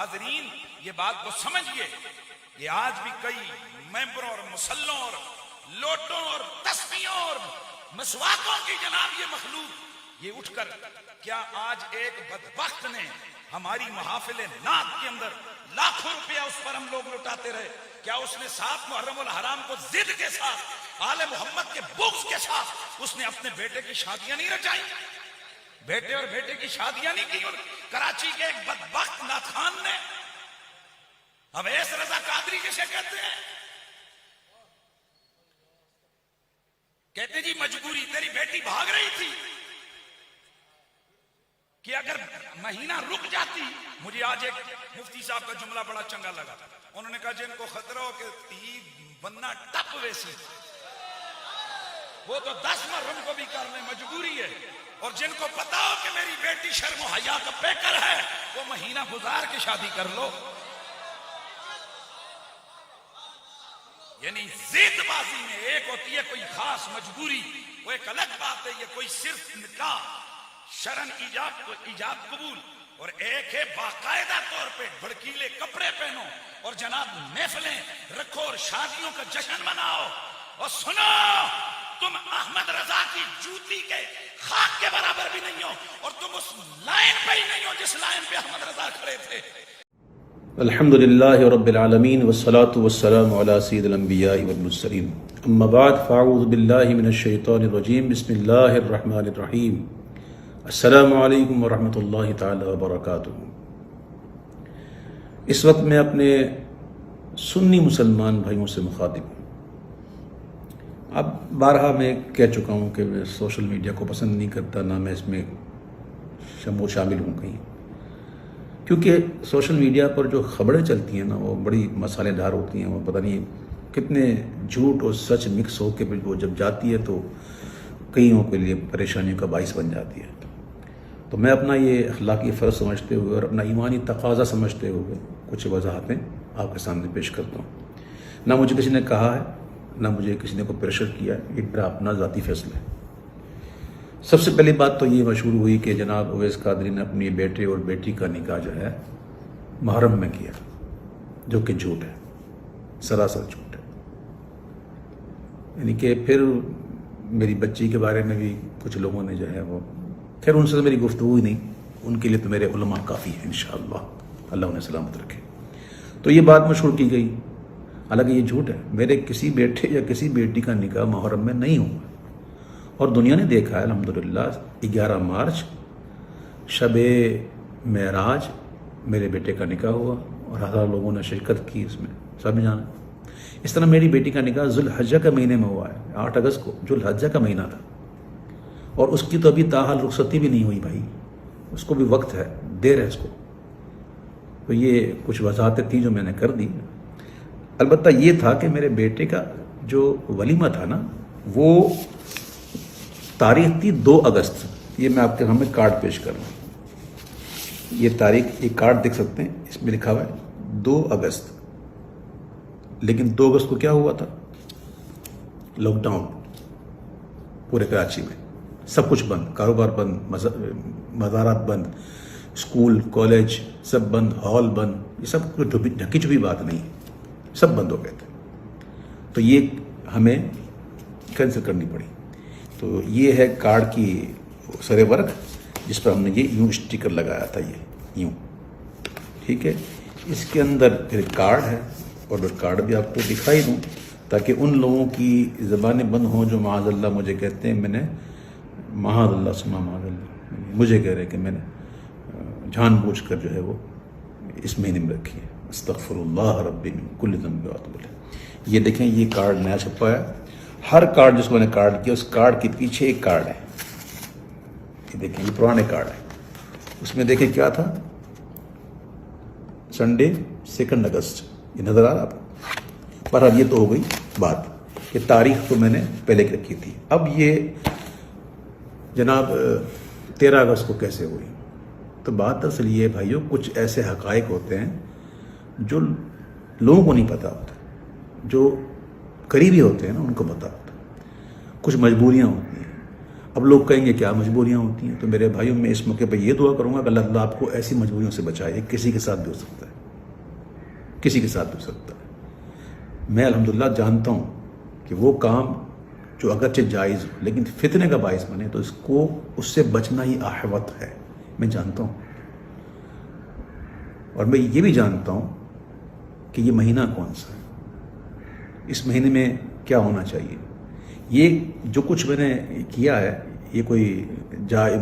حاضرین یہ بات کو سمجھئے، یہ آج بھی کئی ممبروں اور مسلوں اور لوٹوں اور تسبیحوں اور مسواکوں کی جناب یہ مخلوق یہ اٹھ کر، کیا آج ایک بدبخت نے ہماری محافل نعت کے اندر لاکھوں روپیہ اس پر ہم لوگ لٹاتے رہے؟ کیا اس نے 7 محرم الحرام کو ضد کے ساتھ، آل محمد کے بغض کے ساتھ اس نے اپنے بیٹے کی شادیاں نہیں رچائی؟ بیٹے اور بیٹے کی شادیاں نہیں کی؟ اور کراچی کے ایک بدبخت ناتخان نے، اویس رضا قادری جسے کہتے ہیں، کہتے جی مجبوری، تیری بیٹی بھاگ رہی تھی کہ اگر مہینہ رک جاتی۔ مجھے آج ایک مفتی صاحب کا جملہ بڑا چنگا لگا، انہوں نے کہا جن کو خطرہ ہو کہ تی بننا ٹپ ویسی، وہ تو 10 محرم کو بھی کرنے مجبوری ہے، اور جن کو پتا ہو کہ میری بیٹی شرم و حیا کا پیکر ہے، وہ مہینہ گزار کے شادی کر لو۔ یعنی زید بازی میں ایک ہوتی ہے کوئی خاص مجبوری، وہ ایک الگ بات ہے، یہ کوئی صرف نکاح شرن ایجاب قبول، اور ایک ہے باقاعدہ طور پہ بھڑکیلے کپڑے پہنو اور جناب محفلیں رکھو اور شادیوں کا جشن مناؤ۔ اور سنو، تم احمد رضا کی جوتی کے خاک کے برابر بھی نہیں ہو، اور تم اس لائن پہ ہی نہیں ہو جس لائن پہ احمد رضا کھڑے تھے۔ الحمدللہ رب العالمین والصلاة والسلام علی سید الانبیاء والمرسلین، اما بعد فاعوذ باللہ من الشیطان الرجیم، بسم اللہ الرحمن الرحیم، السلام علیکم ورحمۃ اللہ تعالی وبرکاتہ۔ اس وقت میں اپنے سنی مسلمان بھائیوں سے مخاطب ہوں۔ اب بارہا میں کہہ چکا ہوں کہ میں سوشل میڈیا کو پسند نہیں کرتا، نہ میں اس میں شامل ہوں کہیں، کیونکہ سوشل میڈیا پر جو خبریں چلتی ہیں نا وہ بڑی مسالے دار ہوتی ہیں، وہ پتہ نہیں کتنے جھوٹ اور سچ مکس ہو کے وہ جب جاتی ہے تو کئیوں کے لیے پریشانیوں کا باعث بن جاتی ہے۔ تو میں اپنا یہ اخلاقی فرض سمجھتے ہوئے اور اپنا ایمانی تقاضا سمجھتے ہوئے کچھ وضاحتیں آپ کے سامنے پیش کرتا ہوں۔ نہ مجھے کسی نے کہا ہے، نہ مجھے کسی نے کوئی پریشر کیا ہے، یہ میرا اپنا ذاتی فیصلہ ہے۔ سب سے پہلی بات تو یہ مشہور ہوئی کہ جناب اویس قادری نے اپنی بیٹے اور بیٹی کا نکاح جو ہے محرم میں کیا، جو کہ جھوٹ ہے، سراسر جھوٹ ہے۔ یعنی کہ پھر میری بچی کے بارے میں بھی کچھ لوگوں نے جو ہے وہ، خیر ان سے میری گفتگو ہی نہیں، ان کے لیے تو میرے علماء کافی ہیں انشاءاللہ، اللہ انہیں سلامت رکھے۔ تو یہ بات مشہور کی گئی، حالانکہ یہ جھوٹ ہے۔ میرے کسی بیٹے یا کسی بیٹی کا نکاح محرم میں نہیں ہوا، اور دنیا نے دیکھا ہے الحمدللہ 11 مارچ شب معراج میرے بیٹے کا نکاح ہوا اور ہزاروں لوگوں نے شرکت کی، اس میں سب جانا۔ اس طرح میری بیٹی کا نکاح ذوالحجہ کے مہینے میں ہوا ہے، 8 اگست کو، ذوالحجہ کا مہینہ تھا، اور اس کی تو ابھی تاحال رخصتی بھی نہیں ہوئی بھائی، اس کو بھی وقت ہے، دیر ہے اس کو۔ تو یہ کچھ وضاحتیں تھی جو میں نے کر دی۔ البتہ یہ تھا کہ میرے بیٹے کا جو ولیمہ تھا نا، وہ تاریخ تھی 2 اگست۔ یہ میں آپ کے سامنے کارڈ پیش کر رہا ہوں، یہ تاریخ، یہ کارڈ دیکھ سکتے ہیں، اس میں لکھا ہوا ہے 2 اگست۔ لیکن 2 اگست کو کیا ہوا تھا؟ لاک ڈاؤن پورے کراچی میں، سب کچھ بند، کاروبار بند، مزارات بند، اسکول کالج سب بند، ہال بند، یہ سب کوئی ڈھکی چھپی بات نہیں، سب بند ہو گئے تھے۔ تو یہ ہمیں کینسل کرنی پڑی۔ تو یہ ہے کارڈ کی سر ورق، جس پر ہم نے یہ یوں اسٹیکر لگایا تھا، یہ یوں، ٹھیک ہے۔ اس کے اندر پھر کارڈ ہے، اور وہ کارڈ بھی آپ کو دکھائی دوں تاکہ ان لوگوں کی زبانیں بند ہوں جو معاذ اللہ مجھے کہتے ہیں میں نے، معاذ اللہ سما معاذ اللہ، مجھے کہہ رہے کہ میں نے جان بوجھ کر جو ہے وہ اس مہینے میں رکھی ہے۔ استغفر اللہ ربی من کل ذنب واتوب الیہ۔ یہ دیکھیں، یہ کارڈ نیا چھپا ہے۔ ہر کارڈ جس کو میں نے کارڈ کیا، اس کارڈ کے پیچھے ایک کارڈ ہے، یہ دیکھیں، یہ پرانے کارڈ ہے۔ اس میں دیکھیں کیا تھا، سنڈے 2 اگست، یہ نظر آ رہا آپ کو؟ پر اب یہ تو ہو گئی بات کہ تاریخ تو میں نے پہلے کی رکھی تھی۔ اب یہ جناب 13 اگست کو کیسے ہوئی؟ تو بات اصل یہ ہے بھائیوں، کچھ ایسے حقائق ہوتے ہیں جو لوگوں کو نہیں پتہ ہوتا، جو قریبی ہوتے ہیں نا ان کو پتہ ہوتا ہے، کچھ مجبوریاں ہوتی ہیں۔ اب لوگ کہیں گے کیا مجبوریاں ہوتی ہیں، تو میرے بھائیوں میں اس موقع پہ یہ دعا کروں گا کہ اللہ تعالیٰ آپ کو ایسی مجبوریوں سے بچائے، کسی کے ساتھ بھی ہو سکتا ہے، کسی کے ساتھ بھی ہو سکتا ہے۔ میں الحمدللہ جانتا ہوں کہ وہ کام جو اگرچہ جائز ہو لیکن فتنے کا باعث بنے تو اس سے بچنا ہی احوط ہے، میں جانتا ہوں۔ اور میں یہ بھی جانتا ہوں کہ یہ مہینہ کون سا ہے، اس مہینے میں کیا ہونا چاہیے۔ یہ جو کچھ میں نے کیا ہے یہ کوئی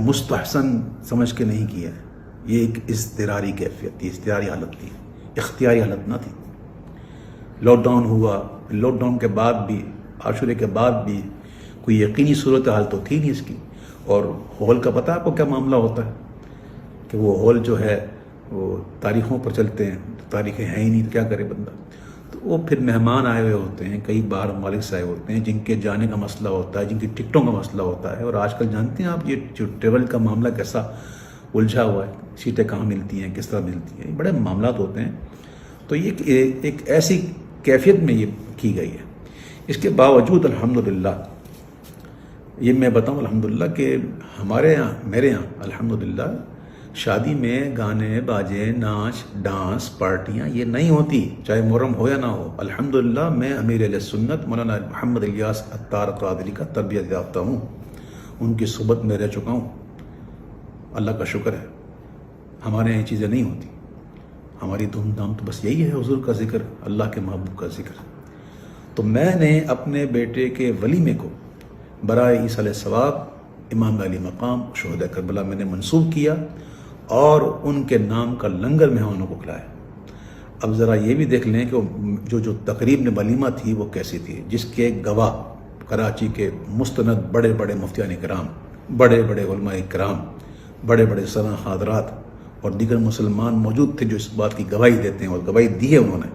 مستحسن سمجھ کے نہیں کیا ہے، یہ ایک اضطراری کیفیت تھی، اضطراری حالت تھی، اختیاری حالت نہ تھی۔ لاک ڈاؤن ہوا، لاک ڈاؤن کے بعد بھی، عاشورے کے بعد بھی کوئی یقینی صورتحال تو تھی نہیں اس کی۔ اور ہال کا پتہ آپ کو کیا معاملہ ہوتا ہے کہ وہ ہال جو ہے وہ تاریخوں پر چلتے ہیں، تاریخیں ہیں ہی نہیں، کیا کرے بندہ۔ تو وہ پھر مہمان آئے ہوئے ہوتے ہیں، کئی باہر ممالک سے آئے ہوتے ہیں، جن کے جانے کا مسئلہ ہوتا ہے، جن کی ٹکٹوں کا مسئلہ ہوتا ہے۔ اور آج کل جانتے ہیں آپ یہ جو ٹریول کا معاملہ کیسا الجھا ہوا ہے، سیٹیں کہاں ملتی ہیں، کس طرح ملتی ہیں، بڑے معاملات ہوتے ہیں۔ تو یہ ایک ایسی کیفیت میں یہ کی گئی ہے۔ اس کے باوجود الحمدللہ یہ میں بتاؤں الحمدللہ کہ ہمارے یہاں، میرے یہاں الحمدللہ شادی میں گانے باجے، ناچ ڈانس، پارٹیاں یہ نہیں ہوتی، چاہے محرم ہو یا نہ ہو۔ الحمدللہ میں امیر اہل سنت مولانا محمد الیاس عطار قادری کا تربیت یافتہ ہوں، ان کی صحبت میں رہ چکا ہوں، اللہ کا شکر ہے۔ ہمارے یہاں یہ چیزیں نہیں ہوتی، ہماری دھوم دھام تو بس یہی ہے، حضور کا ذکر، اللہ کے محبوب کا ذکر۔ تو میں نے اپنے بیٹے کے ولیمے کو برائے ایصال ثواب امام علی مقام شہداء کربلا میں نے منسوخ کیا اور ان کے نام کا لنگر مہمانوں کو کھلایا۔ اب ذرا یہ بھی دیکھ لیں کہ جو تقریب میں ولیمہ تھی وہ کیسی تھی، جس کے گواہ کراچی کے مستند بڑے بڑے مفتیان کرام، بڑے بڑے علماء کرام، بڑے بڑے سرا حضرات اور دیگر مسلمان موجود تھے جو اس بات کی گواہی دیتے ہیں، اور گواہی دی ہے انہوں نے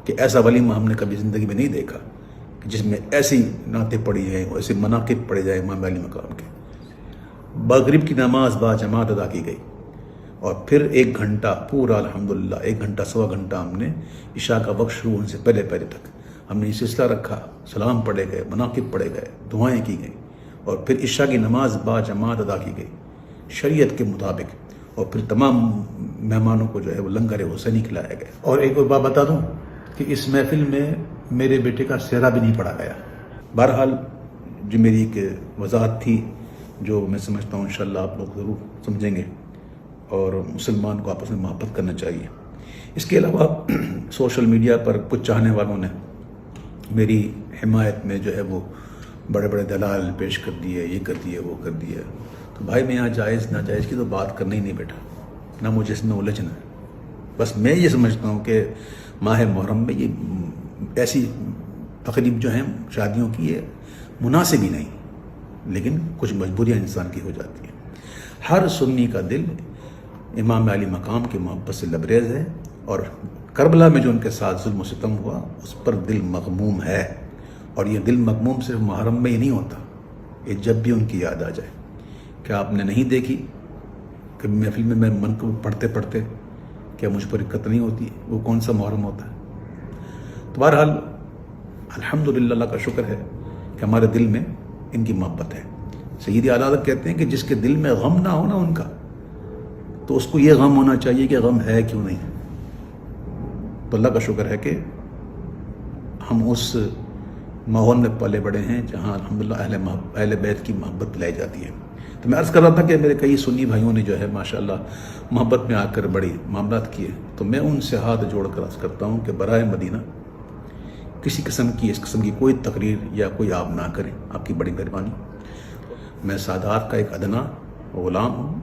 کہ ایسا ولیمہ ہم نے کبھی زندگی میں نہیں دیکھا کہ جس میں ایسی نعتیں پڑھی جائیں اور ایسے مناقب پڑھے جائیں امام علی مقام کے۔ مغرب کی نماز با جماعت ادا کی گئی اور پھر 1 گھنٹہ پورا الحمدللہ 1 گھنٹہ سوا گھنٹہ ہم نے عشاء کا وقت شروع ہونے سے پہلے تک ہم نے یہ سلسلہ رکھا، سلام پڑھے گئے، مناقب پڑھے گئے، دعائیں کی گئیں اور پھر عشاء کی نماز با جماعت ادا کی گئی شریعت کے مطابق، اور پھر تمام مہمانوں کو جو ہے وہ لنگر حسینی کھلایا گیا۔ اور ایک اور بات بتا دوں کہ اس محفل میں میرے بیٹے کا سہرا بھی نہیں پڑھا گیا۔ بہرحال جو میری ایک وضاحت تھی جو میں سمجھتا ہوں انشاءاللہ آپ لوگ ضرور سمجھیں گے، اور مسلمان کو آپس میں محبت کرنا چاہیے۔ اس کے علاوہ سوشل میڈیا پر کچھ چاہنے والوں نے میری حمایت میں جو ہے وہ بڑے بڑے دلائل پیش کر دیے، یہ کر دیے، وہ کر دیے۔ تو بھائی میں یہاں جائز ناجائز کی تو بات کرنا ہی نہیں بیٹھا، نہ مجھے اس میں الجھنا ہے۔ بس میں یہ سمجھتا ہوں کہ ماہ محرم میں یہ ایسی تقریب جو ہیں شادیوں کی یہ مناسب ہی نہیں، لیکن کچھ مجبوریاں انسان کی ہو جاتی ہیں۔ ہر سنی کا دل امام علی مقام کی محبت سے لبریز ہے، اور کربلا میں جو ان کے ساتھ ظلم و ستم ہوا اس پر دل مغموم ہے، اور یہ دل مغموم صرف محرم میں ہی نہیں ہوتا، یہ جب بھی ان کی یاد آ جائے۔ کیا آپ نے نہیں دیکھی کہ محفل میں میں منقب پڑھتے پڑھتے کیا مجھ پر دقت نہیں ہوتی؟ وہ کون سا محرم ہوتا ہے؟ تو بہرحال الحمدللہ اللہ کا شکر ہے کہ ہمارے دل میں ان کی محبت ہے۔ سید اعلیٰ حضرت کہتے ہیں کہ جس کے دل میں غم نہ ہونا ان کا، تو اس کو یہ غم ہونا چاہیے کہ غم ہے کیوں نہیں۔ تو اللہ کا شکر ہے کہ ہم اس ماحول میں پلے بڑے ہیں جہاں الحمدللہ اہل بیت کی محبت لائی جاتی ہے۔ تو میں عرض کر رہا تھا کہ میرے کئی سنی بھائیوں نے جو ہے ماشاءاللہ محبت میں آ کر بڑی معاملات کیے، تو میں ان سے ہاتھ جوڑ کر عرض کرتا ہوں کہ برائے مدینہ کسی قسم کی اس قسم کی کوئی تقریر یا کوئی آپ نہ کریں، آپ کی بڑی مہربانی۔ میں سادات کا ایک ادنا غلام ہوں،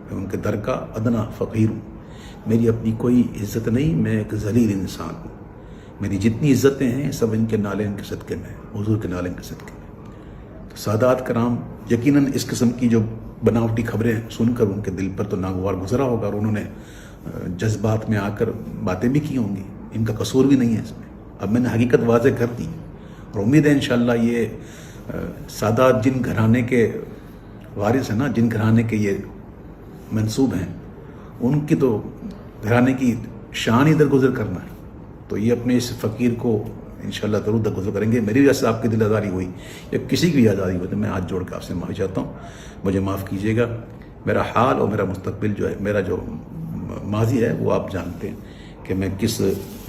میں ان کے در کا ادنا فقیر ہوں، میری اپنی کوئی عزت نہیں، میں ایک ذلیل انسان ہوں، میری جتنی عزتیں ہیں سب ان کے نالین کے صدقے میں، حضور کے نالین کے صدقے میں۔ تو سادات کرام یقیناً اس قسم کی جو بناوٹی خبریں سن کر ان کے دل پر تو ناگوار گزرا ہوگا، اور انہوں نے جذبات میں آ کر باتیں بھی کی ہوں گی، ان کا قصور بھی نہیں ہے اس میں۔ اب میں نے حقیقت واضح کر دی، اور امید ہے انشاءاللہ یہ سادات جن گھرانے کے وارث ہیں نا، جن گھرانے کے یہ منسوب ہیں، ان کی تو گھرانے کی شان ہی درگزر کرنا ہے، تو یہ اپنے اس فقیر کو انشاءاللہ ضرور درگزر کریں گے. میری وجہ سے آپ کی دل آزاری ہوئی یا کسی کی بھی آزاری ہوئی تو میں ہاتھ جوڑ کے آپ سے معافی چاہتا ہوں. مجھے معاف کیجیے گا. میرا حال اور میرا مستقبل جو ہے, میرا جو ماضی ہے وہ آپ جانتے ہیں کہ میں کس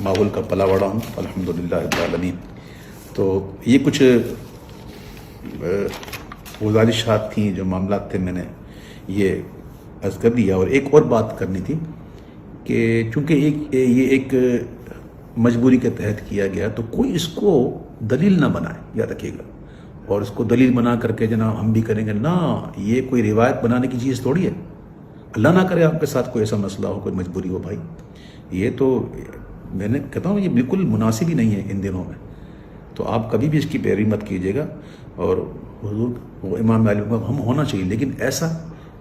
ماحول کا پلا بڑا ہوں. الحمدللہ رب العالمین. تو یہ کچھ گزارشات تھیں, جو معاملات تھے, میں نے یہ عرض کر دیا. اور ایک اور بات کرنی تھی کہ چونکہ یہ ایک مجبوری کے تحت کیا گیا تو کوئی اس کو دلیل نہ بنائے, یاد رکھیے گا. اور اس کو دلیل بنا کر کے جناب ہم بھی کریں گے نا, یہ کوئی روایت بنانے کی چیز تھوڑی ہے. اللہ نہ کرے آپ کے ساتھ کوئی ایسا مسئلہ ہو, کوئی مجبوری ہو بھائی. یہ تو میں نے کہتا ہوں یہ بالکل مناسب ہی نہیں ہے ان دنوں میں. تو آپ کبھی بھی اس کی پیروی مت کیجیے گا. اور حضور وہ امام علیہ کا ہم ہونا چاہیے, لیکن ایسا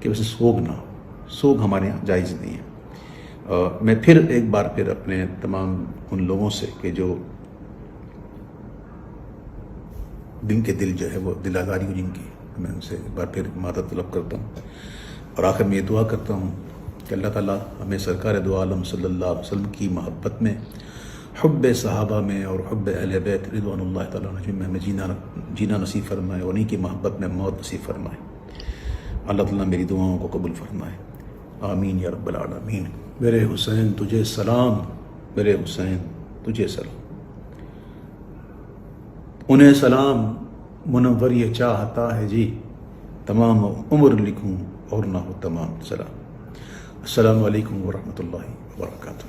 کہ ویسے سوگ نہ ہو. سوگ ہمارے یہاں جائز نہیں ہے. میں پھر ایک بار پھر اپنے تمام ان لوگوں سے کہ جو دن کے دل جو ہے وہ دل آزاری ہو جن کی, میں ان سے ایک بار پھر معذرت طلب کرتا ہوں. اور آخر میں یہ دعا کرتا ہوں کہ اللہ تعالیٰ ہمیں سرکار دو عالم صلی اللہ علیہ وسلم کی محبت میں, حب صحابہ میں اور حب اہل بیت رضوان اللہ تعالیٰ علیہم میں ہمیں جینا نصیب فرمائے, اور انہیں کی محبت میں موت نصیب فرمائے. اللہ تعالیٰ میری دعاؤں کو قبول فرمائے. آمین یا رب العالمین. میرے حسین تجھے سلام, میرے حسین تجھے سلام. انہیں سلام منور یہ چاہتا ہے جی, تمام عمر لکھوں اور نہ ہو تمام سلام. السلام علیکم ورحمۃ اللہ وبرکاتہ.